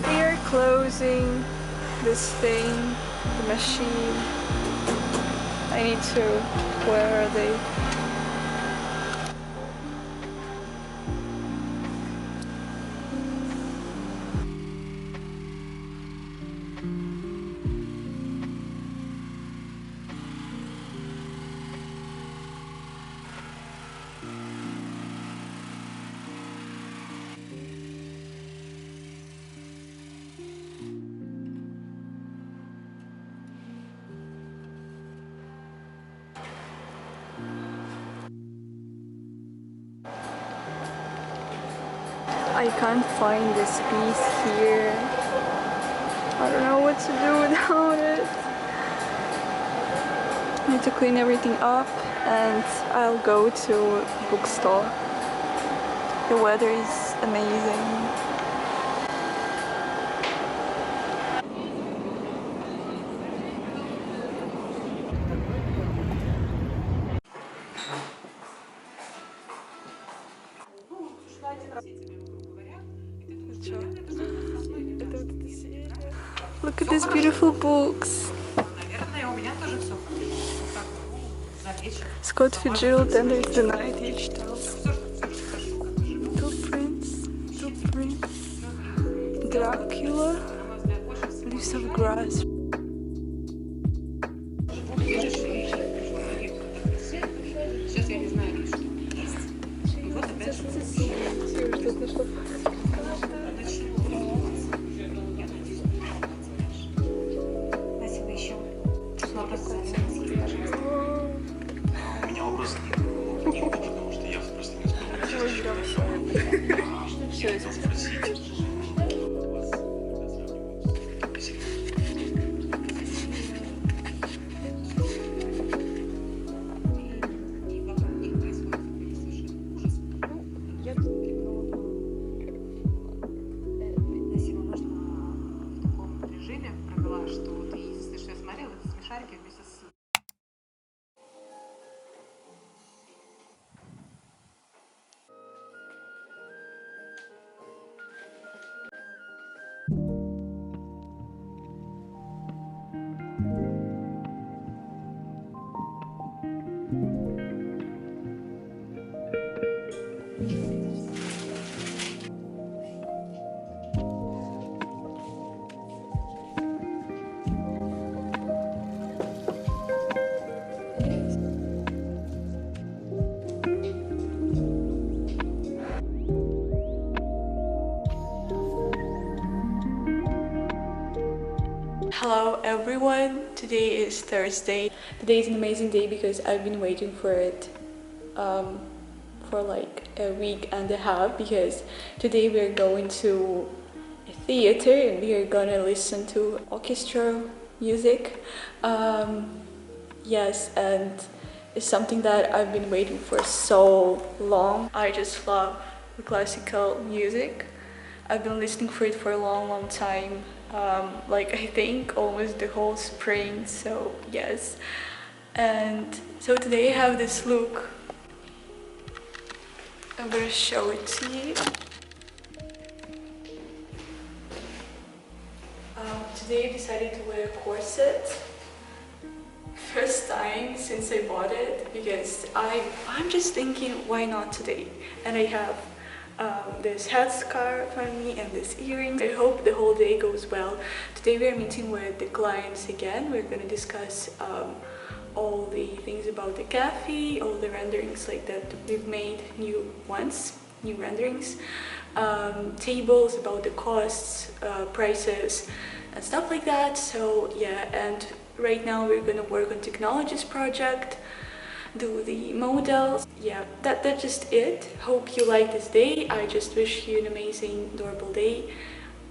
We are closing this thing, the machine. I need to. Where are they? I can't find this piece here. I don't know what to do without it. I need to clean everything up and I'll go to a bookstore. The weather is amazing. Look at these beautiful books. Scott Fitzgerald, Tender is the Night, each tale. Two Prince, Dracula, Leaves of Grass. Hello everyone, today is Thursday. Today is an amazing day because I've been waiting for it for like a week and a half, because today we're going to a theater and we are gonna listen to orchestra music. Yes, and it's something that I've been waiting for so long. I just love classical music. I've been listening for it for a long time, like I think almost the whole spring, so yes. And so today I have this look. I'm gonna show it to you. Today I decided to wear a corset. First time since I bought it, because I'm just thinking, why not today? And I have this headscarf on me and this earrings. I hope the whole day goes well. Today we are meeting with the clients again. We're going to discuss all the things about the cafe, all the renderings like that we've made, new renderings, tables, about the costs, prices and stuff like that. So yeah, and right now we're going to work on technologies project, do the models. Yeah, that's just it. Hope you like this day. I just wish you an amazing, adorable day.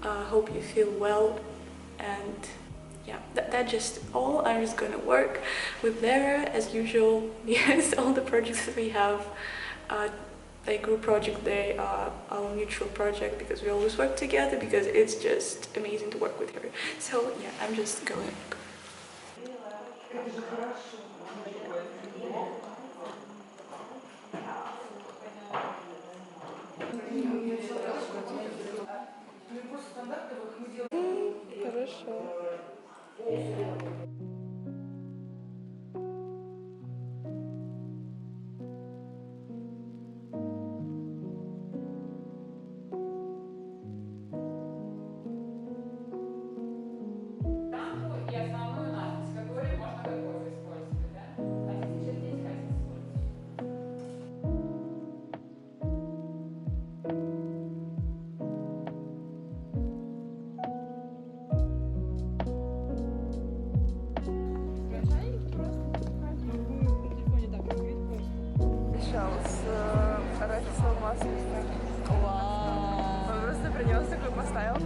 Hope you feel well, and yeah, that's just all. I'm just gonna work with Lara as usual. Yes, all the projects that we have, a group project, they are our mutual project, because we always work together, because it's just amazing to work with her. So yeah, I'm just going. Хорошо. И основную надпись, которую можно как кофе использовать, да? Хотите еще здесь, хотите использовать. Пришел с арахисовым маслом. Вау! Он просто принес такой, поставил.